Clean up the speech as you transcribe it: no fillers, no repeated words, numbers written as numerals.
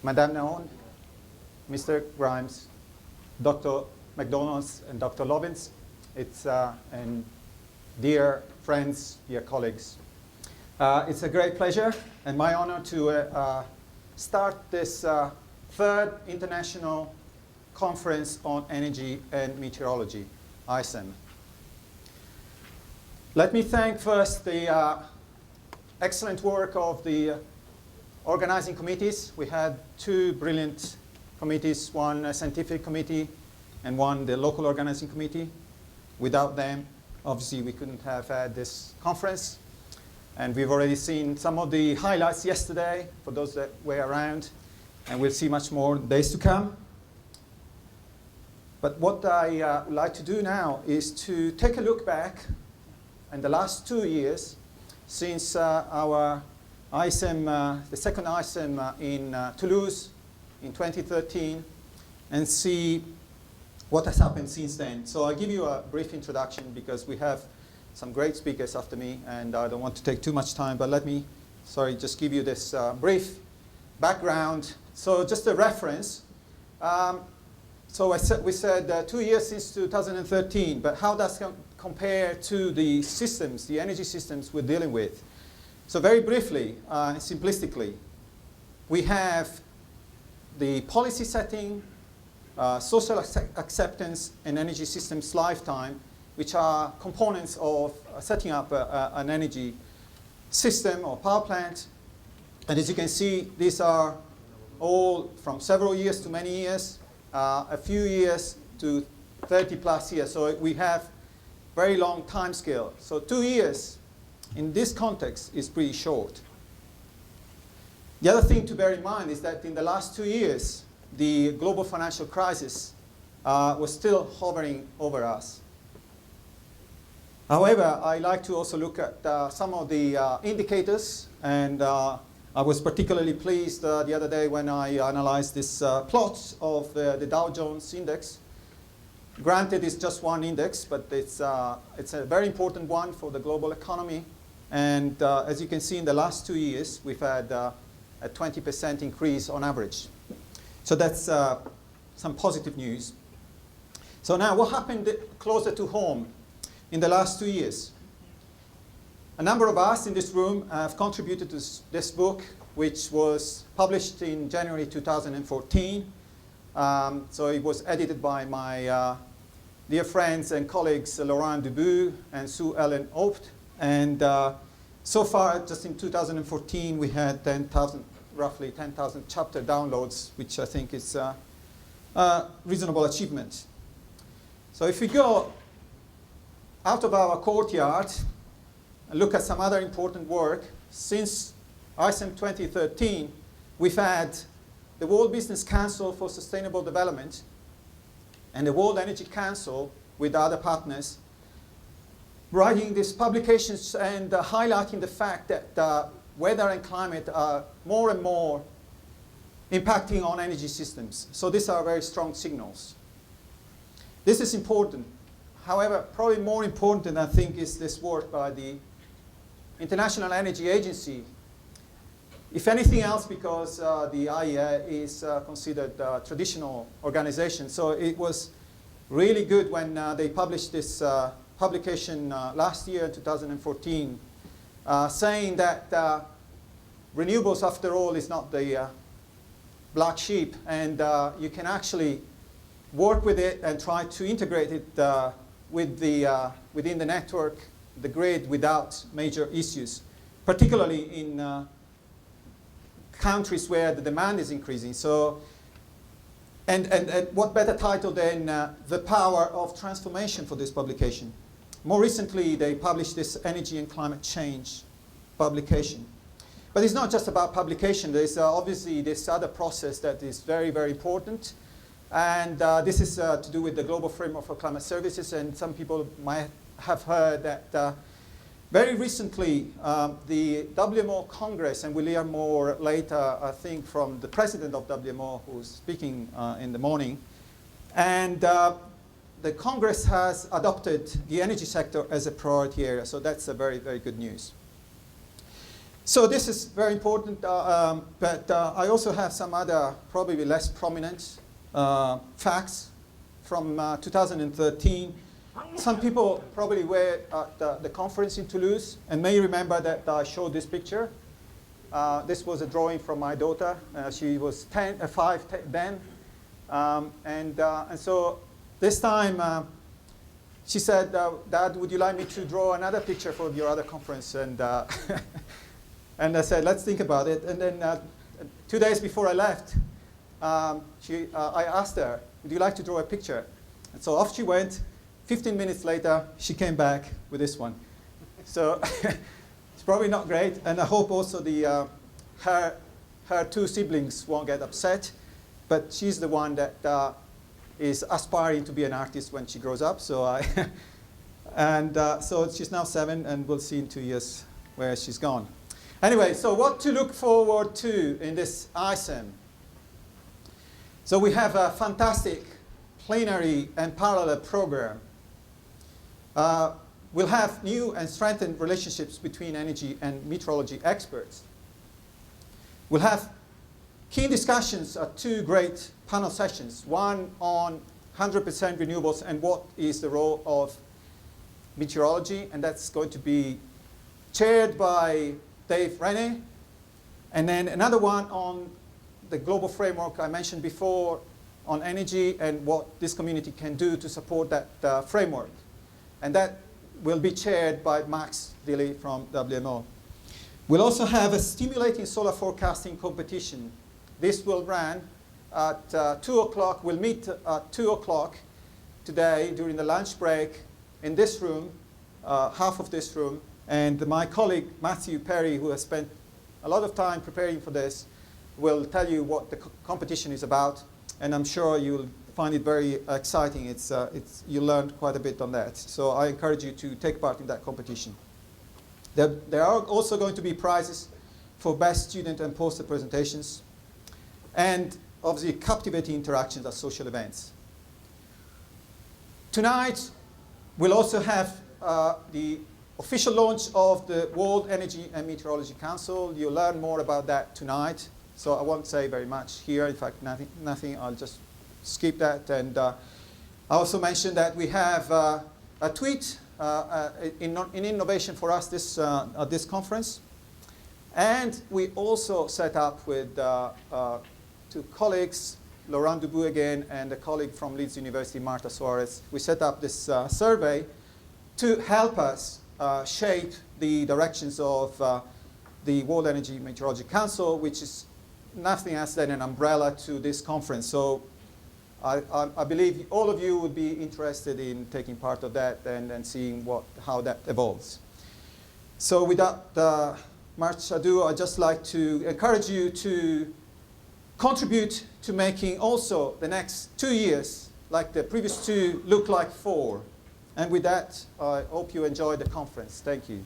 Madame Naon, Mr. Grimes, Dr. McDonald's, and Dr. Lovins. And dear friends, dear colleagues. It's a great pleasure and my honor to start this third international conference on energy and meteorology, ICEM. Let me thank first the excellent work of the organizing committees. We had two brilliant committees, one a scientific committee and one the local organizing committee. Without them, obviously, we couldn't have had this conference. And we've already seen some of the highlights yesterday for those that were around. And we'll see much more days to come. But what I would like to do now is to take a look back in the last 2 years since our ICEM, the second ICEM in Toulouse in 2013, and see what has happened since then. So I'll give you a brief introduction because we have some great speakers after me and I don't want to take too much time, but let me, just give you this brief background. So just a reference. We said 2 years since 2013, but how does it compare to the systems, the energy systems we're dealing with? So very briefly, simplistically, we have the policy setting, social acceptance, and energy systems lifetime, which are components of setting up an energy system or power plant. And as you can see, these are all from several years to many years, a few years to 30 plus years. So we have very long time scale. So 2 years in this context is pretty short. The other thing to bear in mind is that in the last 2 years, the global financial crisis was still hovering over us. However, I like to also look at some of the indicators, and I was particularly pleased the other day when I analyzed this plot of the Dow Jones index. Granted, it's just one index, but it's a very important one for the global economy. And as you can see, in the last 2 years, we've had a 20% increase on average. So that's some positive news. So now, what happened closer to home in the last 2 years? A number of us in this room have contributed to this book, which was published in January 2014. So it was edited by my dear friends and colleagues, Laurent Dubout and Sue Ellen Opt. And so far, just in 2014, we had roughly 10,000 chapter downloads, which I think is a reasonable achievement. So if we go out of our courtyard and look at some other important work, since ICEM 2013, we've had the World Business Council for Sustainable Development and the World Energy Council with other partners writing these publications and highlighting the fact that weather and climate are more and more impacting on energy systems. So these are very strong signals. This is important. However, probably more important, I think, is this work by the International Energy Agency. If anything else, because the IEA is considered a traditional organization. So it was really good when they published this publication last year, 2014, saying that renewables, after all, is not the black sheep, and you can actually work with it and try to integrate it within the network, the grid, without major issues, particularly in countries where the demand is increasing. So, and what better title than The Power of Transformation for this publication? More recently, they published this Energy and Climate Change publication. But it's not just about publication. There's obviously this other process that is very, very important. And this is to do with the Global Framework for Climate Services. And some people might have heard that very recently, the WMO Congress, and we'll hear more later, I think, from the president of WMO, who's speaking in the morning. And the Congress has adopted the energy sector as a priority area. So that's a very, very good news. So this is very important, but I also have some other probably less prominent facts from 2013. Some people probably were at the conference in Toulouse and may remember that I showed this picture. This was a drawing from my daughter. She was 5 then. And so this time she said, Dad, would you like me to draw another picture for your other conference? And, and I said, let's think about it. And then 2 days before I left, I asked her, would you like to draw a picture? And so off she went. 15 minutes later, she came back with this one. So it's probably not great. And I hope also her 2 siblings won't get upset. But she's the one that is aspiring to be an artist when she grows up. So so she's now 7, and we'll see in 2 years where she's gone. Anyway, so what to look forward to in this ICEM? So we have a fantastic plenary and parallel program. We'll have new and strengthened relationships between energy and meteorology experts. We'll have key discussions at 2 great panel sessions, one on 100% renewables and what is the role of meteorology, and that's going to be chaired by Dave Renné, and then another one on the global framework I mentioned before on energy and what this community can do to support that framework. And that will be chaired by Max Dilly from WMO. We'll also have a stimulating solar forecasting competition. This will run at 2 o'clock. We'll meet at 2 o'clock today during the lunch break in this room, half of this room. And my colleague, Matthew Perry, who has spent a lot of time preparing for this, will tell you what the competition is about. And I'm sure you'll find it very exciting. You learned quite a bit on that. So I encourage you to take part in that competition. There are also going to be prizes for best student and poster presentations, and obviously captivating interactions at social events. Tonight, we'll also have the official launch of the World Energy and Meteorology Council. You'll learn more about that tonight, so I won't say very much here. In fact, nothing. I'll just skip that. And I also mentioned that we have a tweet in innovation for us at this conference. And we also set up with 2 colleagues, Laurent Dubout again, and a colleague from Leeds University, Marta Suarez. We set up this survey to help us shape the directions of the World Energy Meteorology Council, which is nothing else than an umbrella to this conference. So I believe all of you would be interested in taking part of that and seeing how that evolves. So without much ado, I'd just like to encourage you to contribute to making also the next 2 years, like the previous 2, look like 4. And with that, I hope you enjoyed the conference. Thank you.